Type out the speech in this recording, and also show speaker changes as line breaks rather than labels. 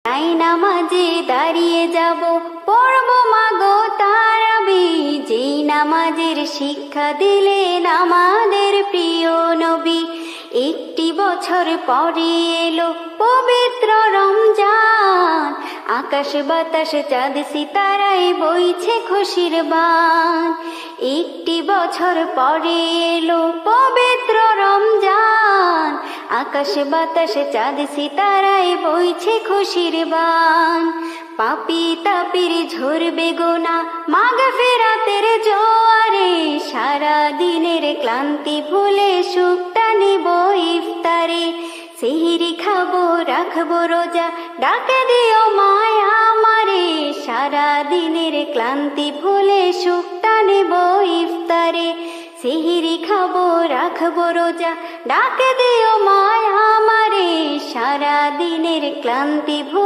তাই নামাজে দাঁড়িয়ে যাব, পড়ব মাগো তারাবি। যেই নামাজের শিক্ষা দিলেন আমাদের প্রিয় নবী। একটি বছর পরে এলো পবিত্র রমজান, আকাশ বাতাস চাঁদ সিতারায় বইছে খুশির বান। একটি বছর পরে এলো পবিত্র রমজান, আকাশ বাতাস চাঁদ সিতারায় বইছে খুশির বান। পাপী তাপির ঝরবে গোনা মাগফিরাতের জোয়ারে, সারা দিনের ক্লান্তি ভুলে সুখটা নেব ইফতারে। সেহরি খাবো রাখবো রোজা, ডাকে দিও মায়া আমারে। সারা দিনের ক্লান্তি ভুলে সুখটা নেব ইফতারে। সেহরি খাবো রাখবো রোজা, ডাকে দিও মায়া আমারে। সারা দিনের ক্লান্তি ভুলে